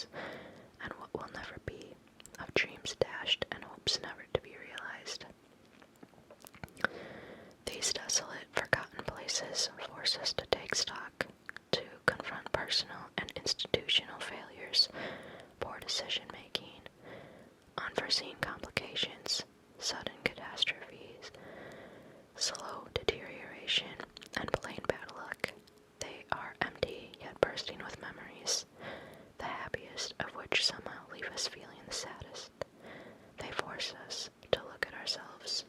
loss, and what will never be, of dreams dashed and hopes never to be realized. These desolate, forgotten places force us to take stock, to confront personal and institutional failures, poor decision-making, unforeseen complications, sudden catastrophes, slow deterioration, and plain bad luck. They are empty, yet bursting with memories, the happiest of which somehow leave us feeling the saddest. They force us to look at ourselves.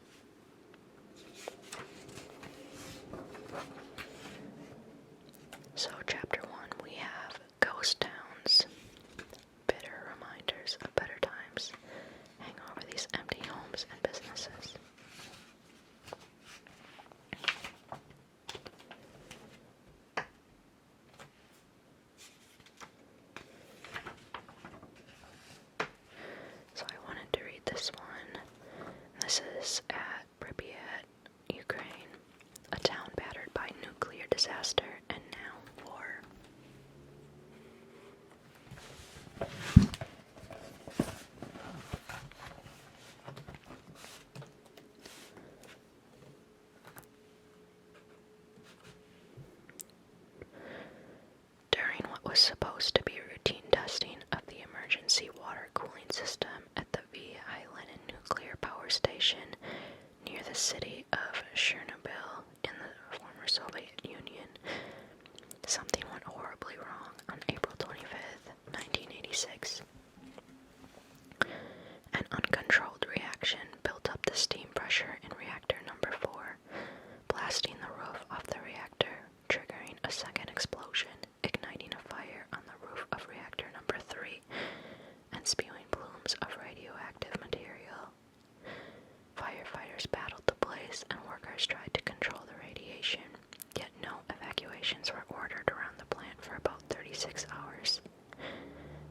So, chapter 1, we have ghost towns. Bitter reminders of better times hang over these empty homes and businesses. So I wanted to read this one. This is at Pripyat, Ukraine, a town battered by nuclear disaster and now war. During what was supposed to be routine testing of the emergency water cooling system at the Vecchi Island nuclear power station near the city of Chernobyl in the former Soviet Union, something went horribly wrong on April 25th, 1986. An uncontrolled reaction built up the steam pressure in reactor number 4, blasting the roof off the reactor, triggering a second explosion, igniting a fire on the roof of reactor number 3, and spewing plumes of radioactive material. Firefighters battled the blaze and workers tried to control the radiation, yet no evacuations were ordered around the plant for about 36 hours.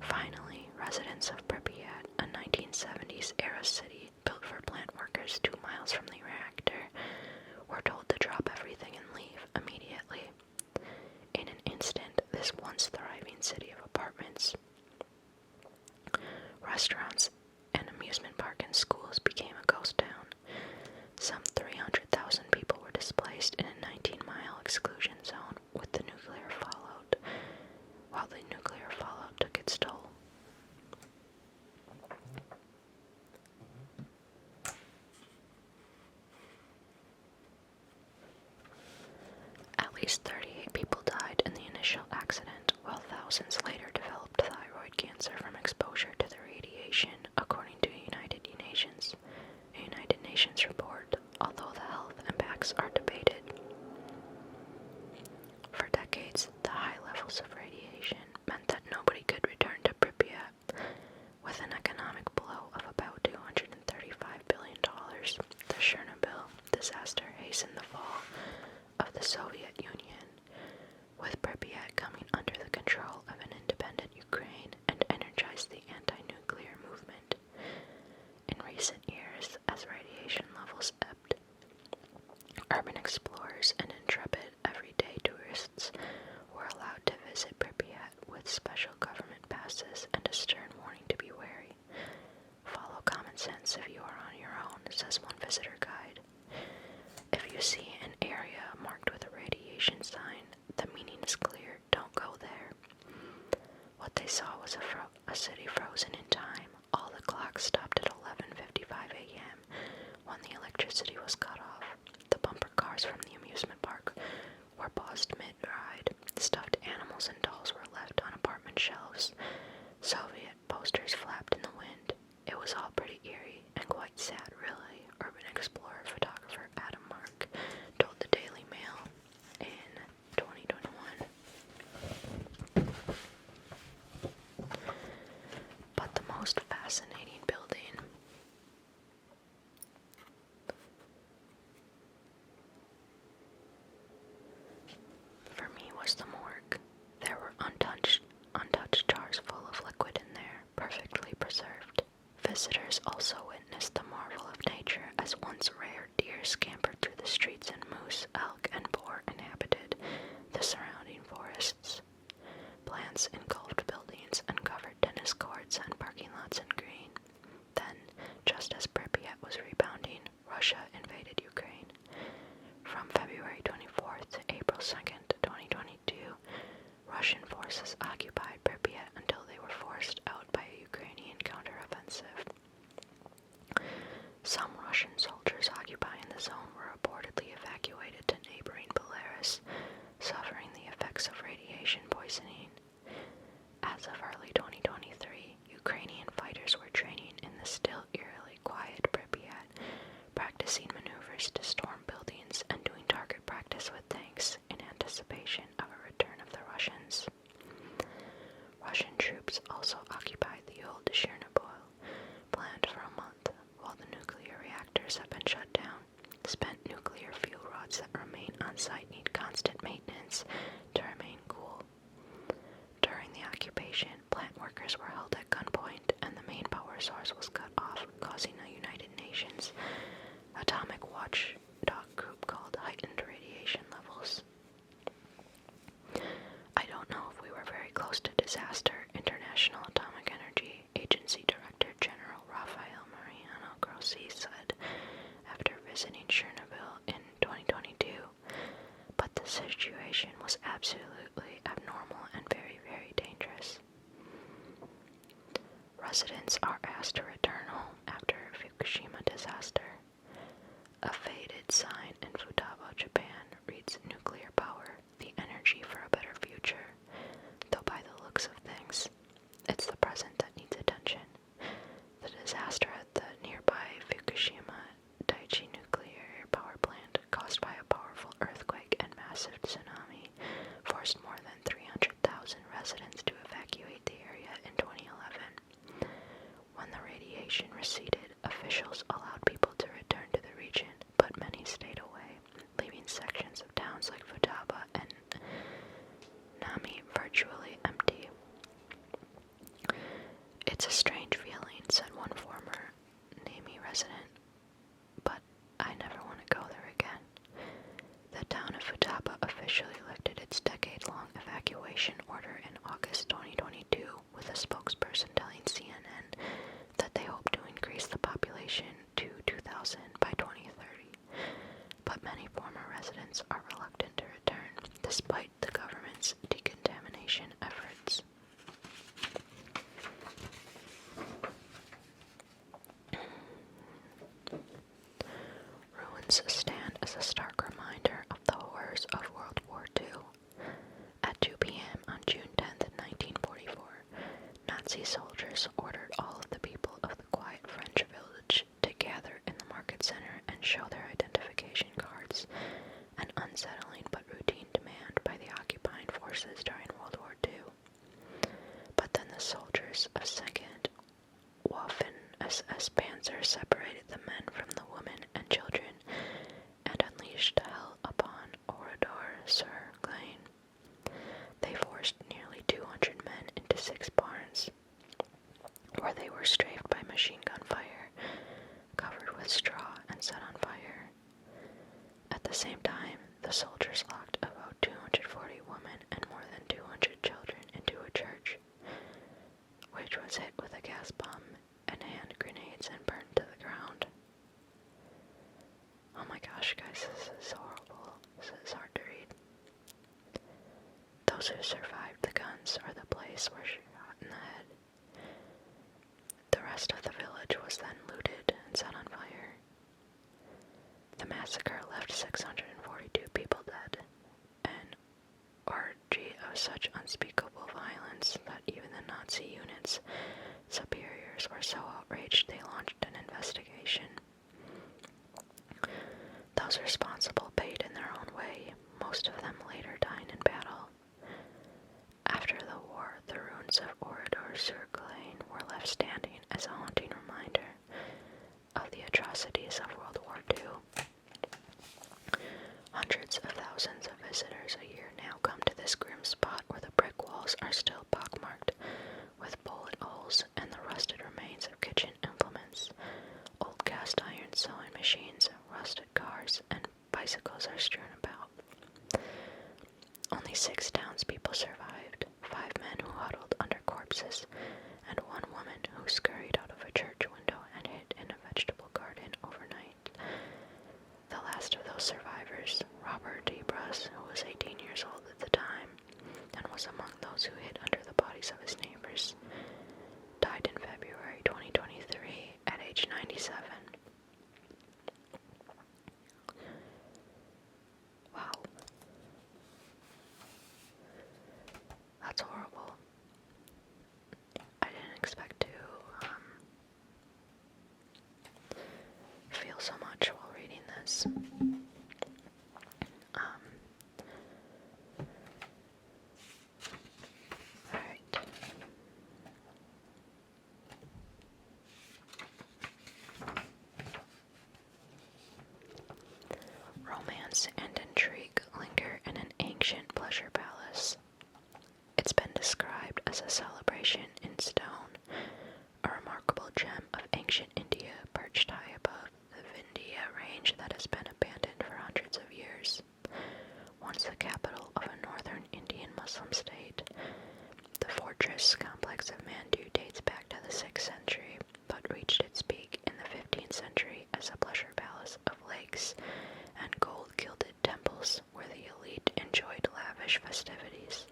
Finally, residents of Pripyat, a 1970s-era city built for plant workers 2 miles from the reactor, were told to drop everything and leave immediately. In an instant, this once thriving city of apartments, restaurants, an amusement park, and schools became a ghost town. Some 300,000 people were displaced in a 19-mile exclusion zone with the nuclear fallout, while the nuclear fallout took its toll. At least 38 people died in the initial accident, while thousands later developed thyroid cancer from exposure to the radiation, according to a United Nations report, although the health impacts are debated. For decades, the high levels of radiation meant that nobody could return to Pripyat. With an economic blow of about $235 billion, the Chernobyl disaster hastened the fall of the Soviet Union, with Pripyat coming under the control of an independent Ukraine and energized the anti-nuclear movement. In recent years, as radiation levels ebbed, urban explorers and intrepid everyday tourists were allowed to visit Pripyat with special government passes and a stern warning to be wary. Follow common sense if you are on your own, says one visitor guide. If you see an area marked with a radiation sign, the meaning is clear, don't go there. What they saw was a city frozen in time. All the clocks stopped at 11:55 a.m. when the electricity was cut off. The bumper cars from the amusement park were paused mid-ride. Stuffed animals and dolls were left on apartment shelves. Soviet posters flapped in the wind. It was all pretty eerie and quite sad, really, urban explorer photographer Adam Mark told the Daily Mail in 2021. But the most fascinating building for me was the morgue. There were untouched jars full of liquid in there, perfectly preserved. Visitors also witnessed the marvel of source was cut off, causing a United Nations atomic watchdog group called heightened radiation levels. I don't know if we were very close to disaster, International Atomic Energy Agency Director General Rafael Mariano Grossi said after visiting Chernobyl in 2022, but the situation was absolutely abnormal and very, very dangerous. Residents are asked to return home after Fukushima disaster. A faded sign in Futaba, Japan reads nuclear power, the energy for a better future. Though by the looks of things, it's the present that needs attention. The disaster at the nearby Fukushima Daiichi nuclear power plant, caused by a powerful earthquake and massive tsunami, forced more than 300,000 residents to evacuate the area in 2011. When the radiation receded, officials allowed people to return to the region, but many stayed away, leaving sections of towns like Futaba and Nami virtually empty. It's a strange feeling, said one former Nami resident, but I never want to go there again. The town of Futaba officially lifted its decade-long evacuation order in August 2022, with a spokesperson telling CNN that they hope to increase the population to 2,000 by 2030. But many former residents are reluctant to return, despite the government's decontamination efforts. Ruins stand as a stark reminder of the horrors of World War II. At 2 p.m. on June 10, 1944, Nazi soldiers ordered all of the people of the quiet French village to gather in the market center and show their identification cards, an unsettling but routine demand by the occupying forces during World War II. But then the soldiers of 2nd Waffen-SS Panzer separated the men from the women and children and unleashed hell upon Oradour-sur-Glane. They forced nearly 200 men into 6 barns, where they were strafed by machine gun fire, covered with straw, and set on fire. At the same time, the soldiers locked about 240 women and more than 200 children into a church, which was hit with a gas bomb and hand grenades and burned to the ground. Oh my gosh, guys, this is horrible. This is hard to read. Those who survived the guns or the place were shot in the head. The rest of the village was then looted and set on fire. The massacre left 642 people dead, an orgy of such unspeakable violence that even the Nazi unit's superiors were so outraged they launched an investigation. Those responsible paid in their own way, most of them later dying in battle. After the war, the ruins of Oradour-sur-Glane were left standing as a haunting reminder of the atrocities of World War II. Hundreds of thousands of visitors a year now come to this grim spot where the brick walls are still pockmarked with bullet holes and the rusted remains of kitchen implements. Old cast iron sewing machines, rusted cars, and bicycles are strewn about. Only 6 townspeople survived, 5 men who huddled under corpses, and 1 woman who scurried out of a church window and hid in a vegetable garden overnight. The last of those survivors, Robert D. Bruss, who was 18 years old at the time, and was among those who hid under the bodies of his neighbors, died in February 2023 at age 97. Wow. That's horrible. I didn't expect to feel so much while reading this. Alright. Romance and intrigue linger in an ancient pleasure palace. It's been described as a celebration in stone, a remarkable gem ancient India, perched high above the Vindhya range that has been abandoned for hundreds of years. Once the capital of a northern Indian Muslim state, the fortress complex of Mandu dates back to the 6th century, but reached its peak in the 15th century as a pleasure palace of lakes and gold-gilded temples where the elite enjoyed lavish festivities.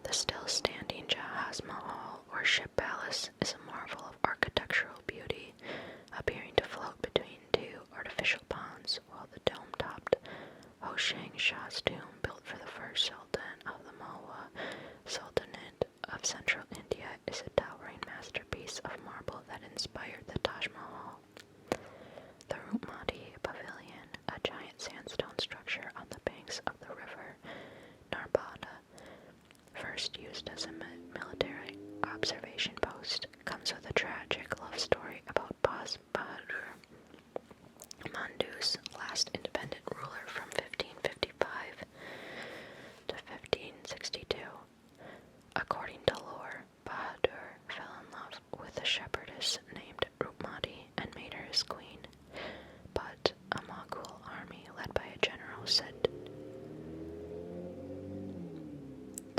The still-standing Jahaz Mahal, or ship palace, is a marvel of architectural beauty, appearing to float between two artificial ponds, while the dome-topped Hoshang Shah's tomb, built for the first sultan of the Malwa Sultanate of central India, is a towering masterpiece of marble that inspired the Taj Mahal. The Rupmati Pavilion, a giant sandstone structure on the banks of the river Narbada, first used as a military observation post, comes with a tragic love story about Baz Bahadur, Mandu's last independent ruler from 1555 to 1562. According to lore, Bahadur fell in love with a shepherdess named Rupmati and made her his queen, but a Mughal army led by a general said,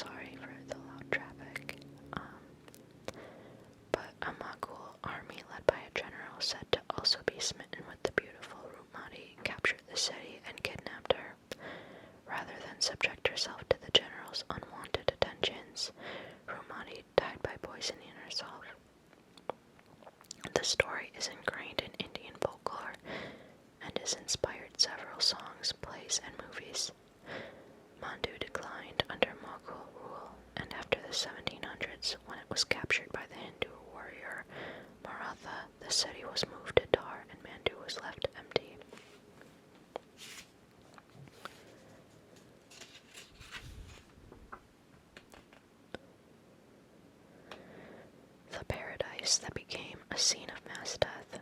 sorry for the loud traffic, but a Mughal army led by a general said to also be smitten with the beautiful Rupmati captured the city and kidnapped her. Rather than subject herself to the general's unwanted attentions, Rupmati died by poisoning herself. The story is ingrained in Indian folklore and has inspired several songs, plays, and movies. Mandu declined under Mughal rule, and after the 1700s, when it was captured by the Hindu warrior Maratha, the city was moved to Dar and Mandu was left empty. The paradise that became a scene of mass death.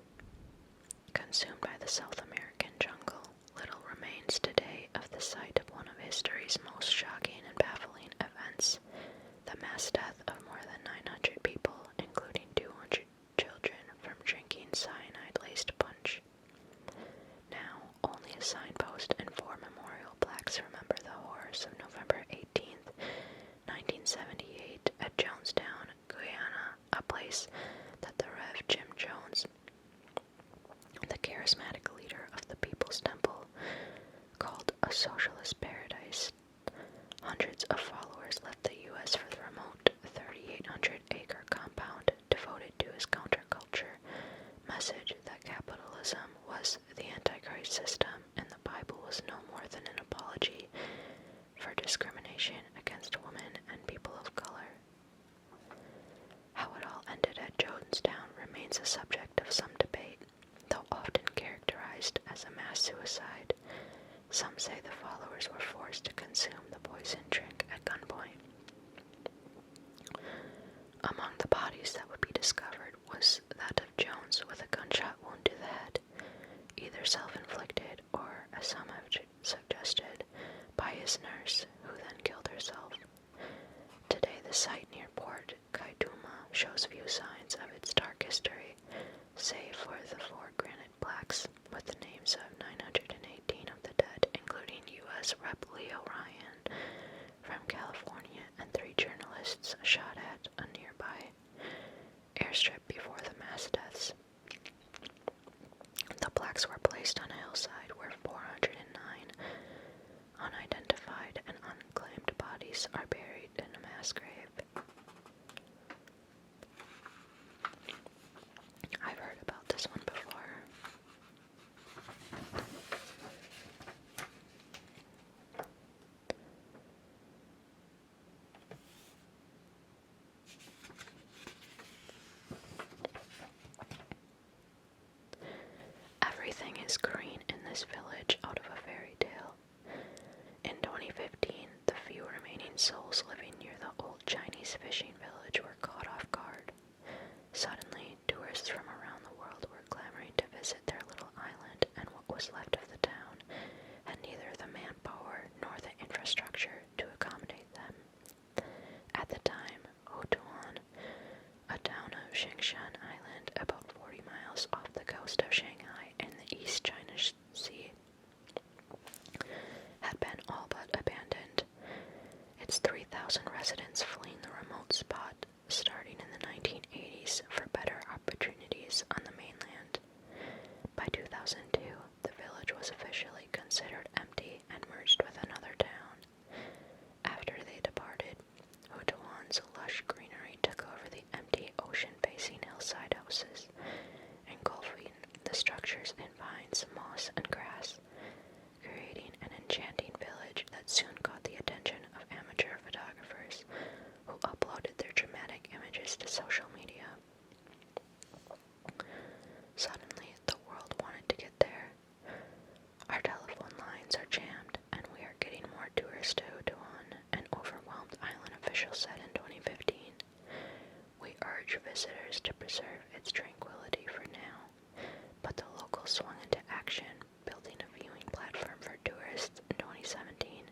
Consumed by the South American jungle, little remains today of the site of one of history's most shocking and baffling events, the mass death of more than 900 people, including 200 children, from drinking cyanide-laced punch. Now, only a signpost and 4 memorial plaques remember the horrors of November 18th, 1978, at Jonestown, Guyana, a place that the Rev. Jim Jones, the charismatic leader of the People's Temple, called a socialist paradise. Hundreds of followers left the U.S. for the remote 3,800-acre compound devoted to his counterculture message that capitalism was the Antichrist system and the Bible was no more than an apology for discrimination against women and people of color. How it all ended at Jonestown remains a subject of some debate, though often characterized as a mass suicide. Some say the followers were forced to consume the poison drink at gunpoint. Among the bodies that would be discovered was that of Jones with a gunshot wound to the head, either self-inflicted or, as some have suggested, by his nurse, who then killed herself. Today the site near Port Kaituma shows few signs of its dark history, save for the 4 granite plaques with the names of 918 of the dead, including U.S. Rep. Leo Ryan from California and 3 journalists shot at a nearby airstrip before the mass deaths. The plaques were placed on a hillside where 409 unidentified and unclaimed bodies are buried in a mass grave. I've heard about this one before. Everything is green in this village out of a fairy tale. In 2015, the few remaining souls living near the old Chinese fishing village were caught off guard. Suddenly, tourists from around the world were clamoring to visit their little island, and what was left of the town had neither the manpower nor the infrastructure to accommodate them. At the time, Otuan, a town of Shengshan houses, engulfing the structures in vines, moss, and grass, creating an enchanting village that soon caught the attention of amateur photographers who uploaded their dramatic images to social media. Suddenly, the world wanted to get there. Our telephone lines are jammed, and we are getting more tourists to Hutuan, an overwhelmed island official said in 2015. We urge visitors to preserve its tranquility for now, but the locals swung into action, building a viewing platform for tourists in 2017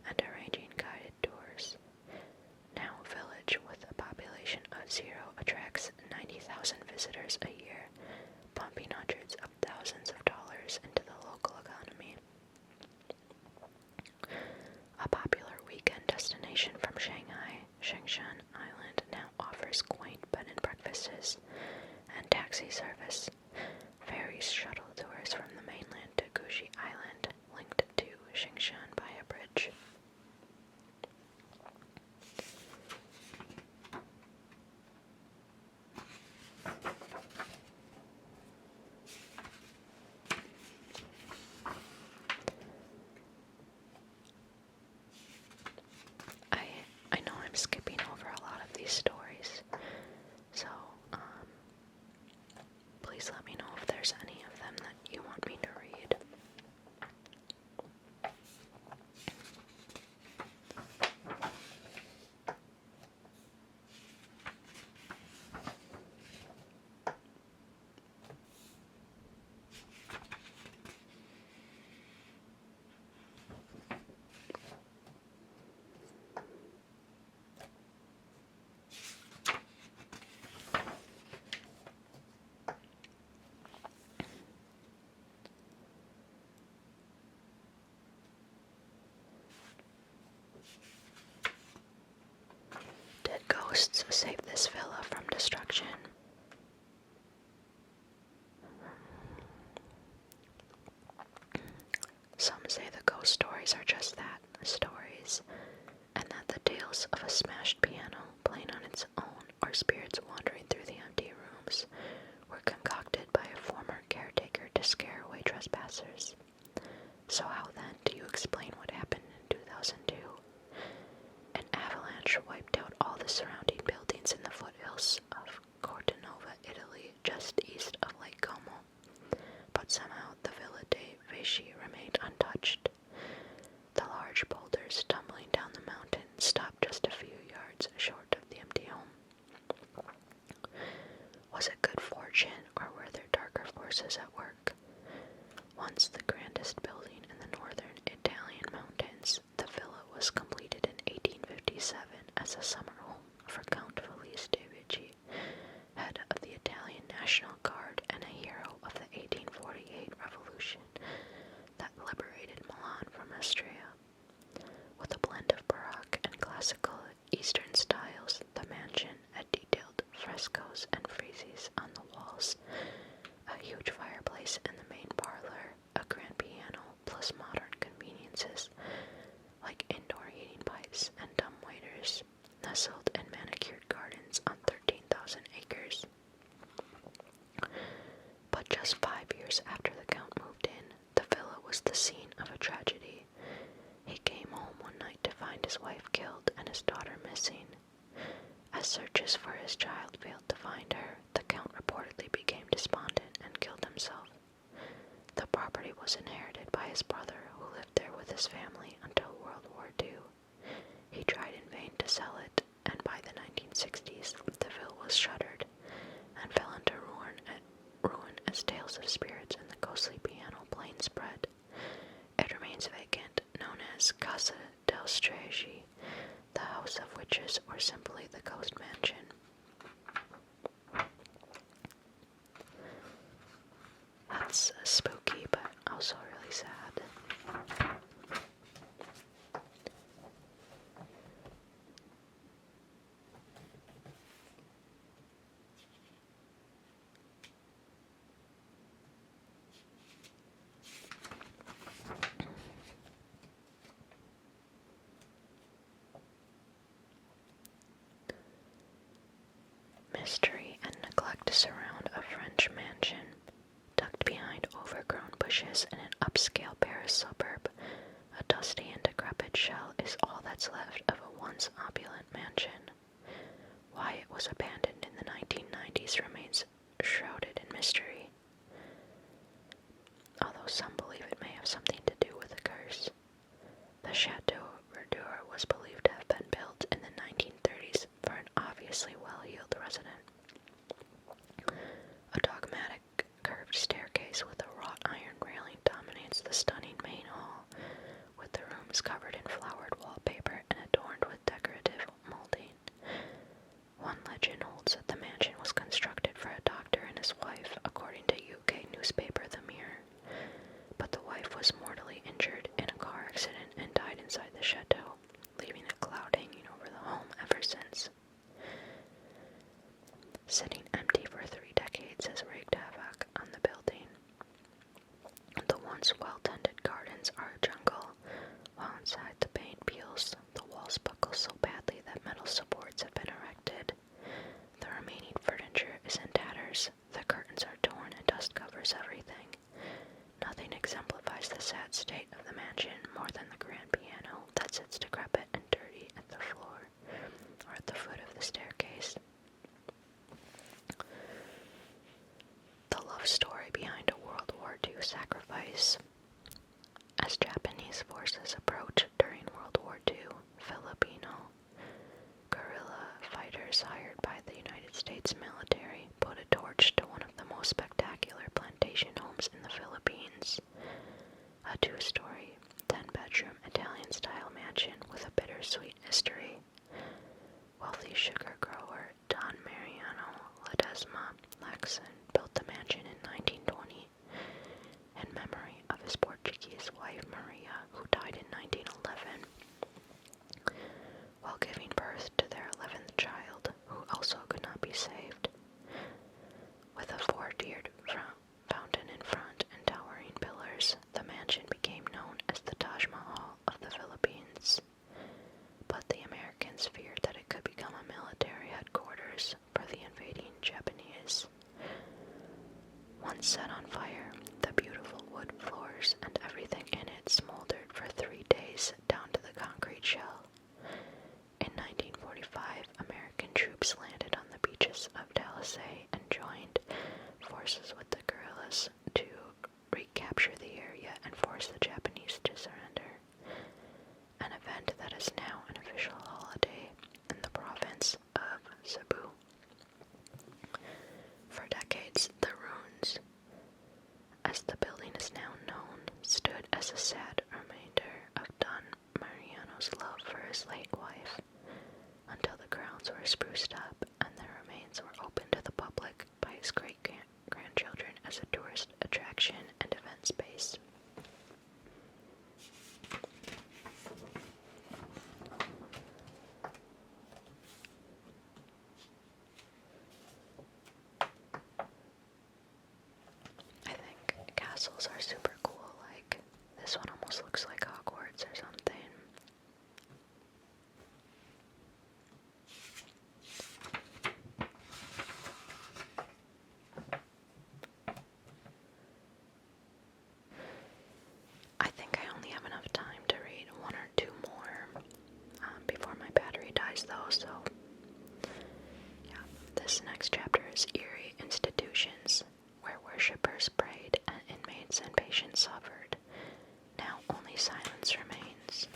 and arranging guided tours. Now a village with a population of 0 attracts 90,000 visitors a year, pumping hundreds of thousands of dollars into the local economy. A popular weekend destination from Shanghai, Shengshan Island now offers quaint bed and breakfasts and taxi service. Ferries shuttle tours from the mainland to Gushi Island, linked to Shengshan by a bridge. I know I'm skipping over a lot of these stories, so please let me know if there's any of them that you want me to read. Did ghosts save this villa from destruction? Some say the ghost stories are just that, stories, and that the tales of a smashed piano playing on its own or spirits wandering through the empty rooms were concocted by a former caretaker to scare away trespassers. So how then do you explain what happened in 2002? An avalanche wiped out all the surrounding buildings in the foothills of Cortanova, Italy, just east of Lake Como. But somehow the Villa dei Vecchi remained untouched. The large boulders tumbling down the mountain stopped just a few yards short of the empty home. Was it good fortune, or were there darker forces at work? Once the grandest building in the northern Italian mountains, the villa was completed in 1857 as a summer home for Count Felice de Vecchi, head of the Italian National Guard and a hero of the 1848 revolution that liberated Milan from Austria. With a blend of Baroque and classical Eastern styles, the mansion had detailed frescoes and friezes on the walls, a huge fireplace in the main parlor, a grand piano, plus modern conveniences like indoor heating pipes and dumbwaiters, nestled in manicured gardens on 13,000 acres. But just 5 years after the Count moved in, the villa was the scene of a tragedy. He came home one night to find his wife killed and his daughter missing. As searches for his child failed to find her, the Count reportedly became despondent and killed himself. The property was inherited by his brother, who lived there with his family until World War II. He tried in vain to sell it, and by the 1960s, the villa was shuttered and fell into ruin as tales of spirits and the ghostly piano playing spread. It remains vacant, known as Casa del Stragi, the House of Witches, or simply the Ghost Mansion. That's spooky, but also really sad. Mystery and neglect surround a French mansion. Tucked behind overgrown bushes in an upscale Paris suburb, a dusty and decrepit shell is all that's left of a once opulent mansion. Why it was abandoned in the 1990s remains shrouded in mystery, although some believe it may have something to do with a curse. The Chateau Oradour was believed to have been built in the 1930s for an obviously well-heeled resident. A dogmatic curved staircase with a wrought iron railing dominates the stunning main hall, with the rooms covered in flowered wallpaper and adorned with decorative molding. One legend holds that the mansion was constructed for a doctor and his wife, according to UK newspaper The Mirror. But the wife was mortally injured in a car accident and died inside the chateau, leaving a cloud hanging over the home ever since. Sitting empty for 3 decades has wreaked havoc on the building. The once well-tended gardens are a jungle, while inside the paint peels, the walls buckle so badly that metal supports have been erected. The remaining furniture is in tatters, the curtains are torn and dust covers everything. Nothing exemplifies the sad state of the mansion more than the grand piano that sits decrepit and dirty at the floor, or at the foot of the staircase. The love story behind a World War II sacrifice. As Japanese forces approached during World War II, Filipino guerrilla fighters hired by the United States military put a torch to one of the most spectacular plantation homes in the Philippines. A 2-story, 10-bedroom Italian-style mansion with a bittersweet history. Wealthy sugar grower Don Mariano Ledesma Laxon built the mansion in 1920 in memory of his Portuguese wife Maria, who died in 1911, while giving birth to their 11th child, who also could not be saved. With a 4-tiered fountain in front and towering pillars, the mansion became known as the Taj Mahal of the Philippines. But the Americans feared that it could become a military headquarters for the invading Japanese. Once set on fire, the beautiful wood floors and everything in it smoldered for 3 days down to the concrete shell. In 1945, American troops landed on the beaches of Talisay and joined forces with the guerrillas to recapture the area and force the Japanese to surrender, an event that is now an official holiday in the province of Cebu. For decades, the ruins, as the building is now known, stood as a sad reminder of Don Mariano's love for his late wife, until the grounds were spruced up and the remains were opened to the public by his great-grandchildren as a tourist attraction and event space. I think castles are super cool, like this one almost looks like Hogwarts or something. I think I only have enough time to read 1 or 2 more before my battery dies though, so yeah. This next chapter is Eerie Institutions, where worshippers prayed and inmates and patients suffered. Now only silence remains.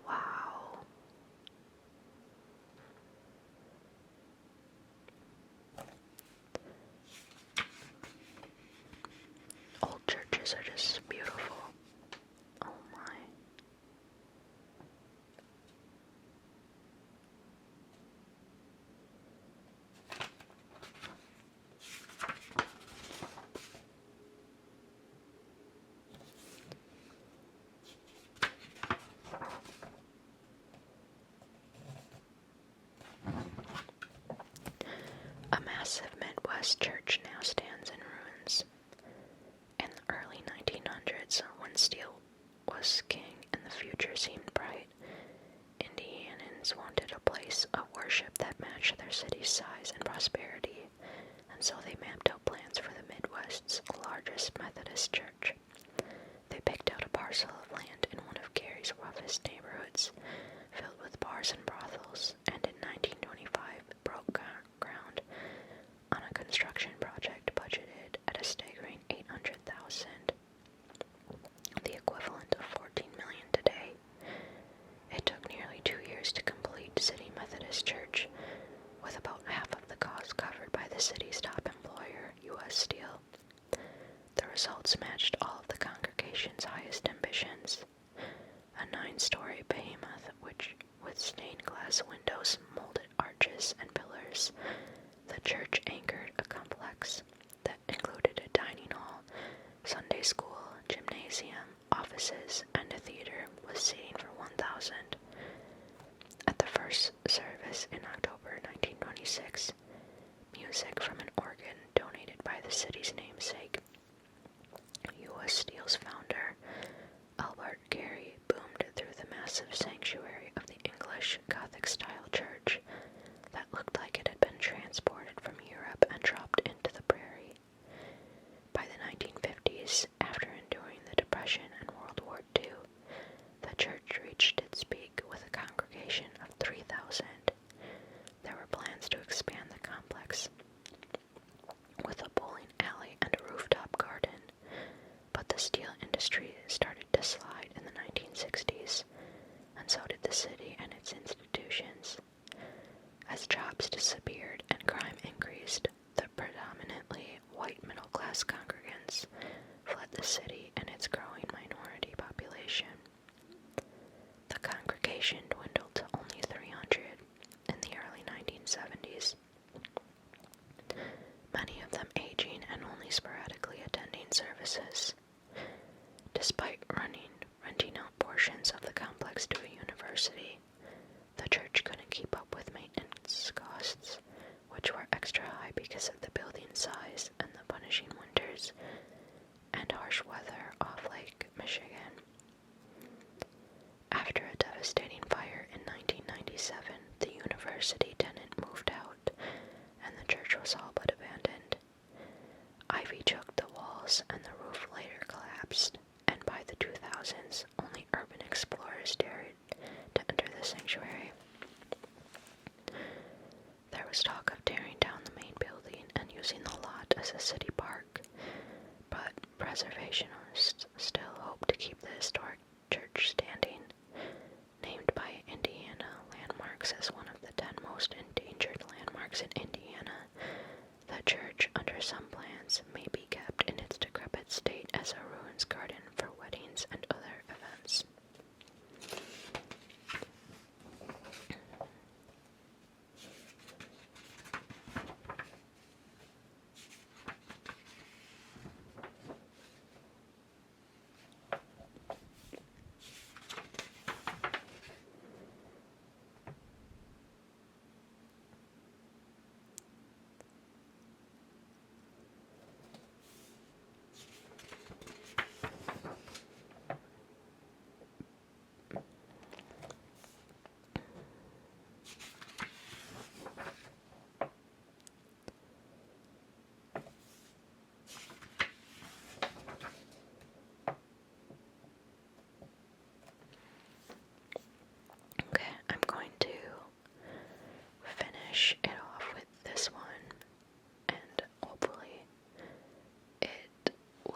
Wow. Old churches are just beautiful. Oh my. A massive Midwest church now stands in ruins. In the early 1900s, when steel was king and the future seemed bright, Indianans wanted a place of worship match their city's size and prosperity, and so they mapped out plans for the Midwest's largest Methodist church. They picked out a parcel of land in one of Gary's roughest neighborhoods, filled with bars and brothels, and in 1925 broke ground on a construction project budgeted at a staggering $800,000, the equivalent of $14 million today. It took nearly 2 years to complete City Methodist Church, with about half of the cost covered by the city's top employer, U.S. Steel. The results matched all of the congregation's highest ambitions. A 9-story behemoth with stained glass windows, molded arches, and pillars, the church anchored a complex that included a dining hall, Sunday school, gymnasium, offices, and a theater with seating for 1,000. At the first service in October 1926, music from an organ donated by the city's namesake, U.S. Steel's founder, Albert Gary, boomed through the massive sanctuary of the English Gothic-style church that looked like it had been transported from Europe and dropped into the prairie. By the 1950s, after enduring the Depression and World War II, the church reached its peak with a congregation of 3,000. There were plans to expand the complex with a bowling alley and a rooftop garden, but the steel industry started to slide in the 1960s, and so did the city and its institutions. As jobs disappeared and crime increased, the predominantly white middle-class congregants fled the city and its growing minority population. The congregation dwindled to only 300 in the early 1970s, many of them aging and only sporadically attending services. Despite renting out portions of the complex to a university, the church couldn't keep up with maintenance costs, which were extra high because of the building size and the punishing winters and harsh weather off Lake Michigan. After a devastating fire in 1997, the university tenant moved out, and the church was all but abandoned. Ivy choked the walls, and the roof later collapsed, and by the 2000s, only urban explorers dared to enter the sanctuary. There was talk of tearing down the main building and using the lot as a city park, but preservationists still hope to keep the historic church standing. Named by Indiana Landmarks as one of the 10 most endangered landmarks in Indiana, the church, under some plans, may be kept in its decrepit state as a ruins garden for weddings and other events. It off with this one, and hopefully it will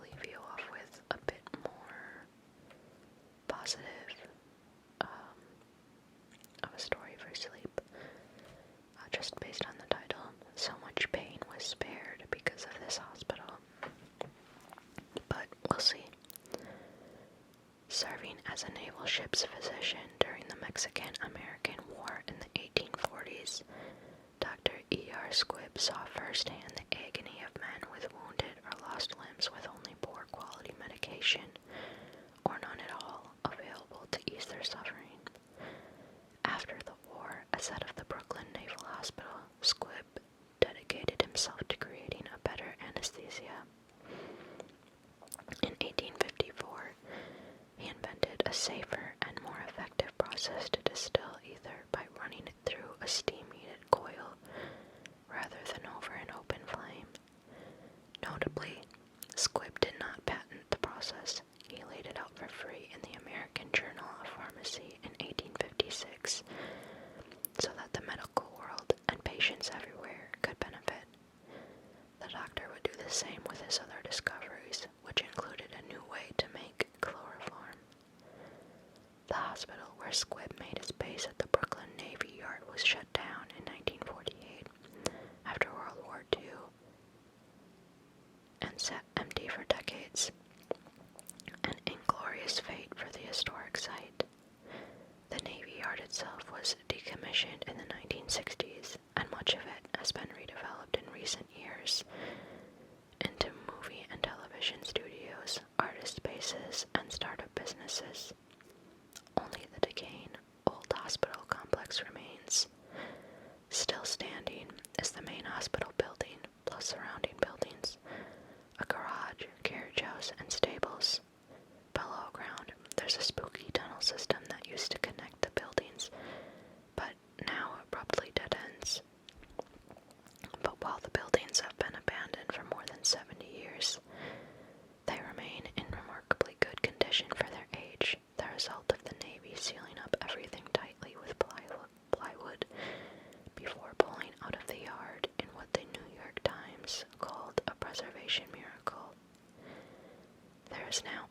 leave you off with a bit more positive of a story for sleep, just based on the title. So much pain was spared because of this hospital, but we'll see. Serving as a naval ship's physician during the Mexican-American War in the 1840s, Dr. E.R. Squibb saw firsthand the agony of men with wounded or lost limbs with only poor quality medication, or none at all, available to ease their suffering. After the war, as head of the Brooklyn Naval Hospital, Squibb dedicated himself to creating a better anesthesia. In 1854, he invented a safer and more effective process to distill ether by running it through a steam-heated coil rather than over an open flame. Notably, Squibb did not patent the process. He laid it out for free in the American Journal of Pharmacy in 1856 so that the medical world and patients everywhere could benefit. The doctor would do the same with his other discoveries, which included a new way to make chloroform. The hospital where Squibb made his base at the Brooklyn Navy Yard was shut down in 1948 after World War II and sat empty for decades. An inglorious fate for the historic site. The Navy Yard itself was decommissioned in the 1960s, and much of it has been redeveloped in recent years into movie and television studios, artist spaces, and startup businesses. Only the decaying old hospital complex remains. Still standing is the main hospital building, plus surrounding buildings, a garage, carriage house, and stables. Below ground, there's a spooky tunnel system that used to connect the buildings, but now abruptly dead ends. But while the buildings have been abandoned for more than 70 years, they remain in remarkably good condition for their age, the result of the Navy sealing up everything tightly with plywood before pulling out of the yard in what the New York Times called a preservation miracle. There is now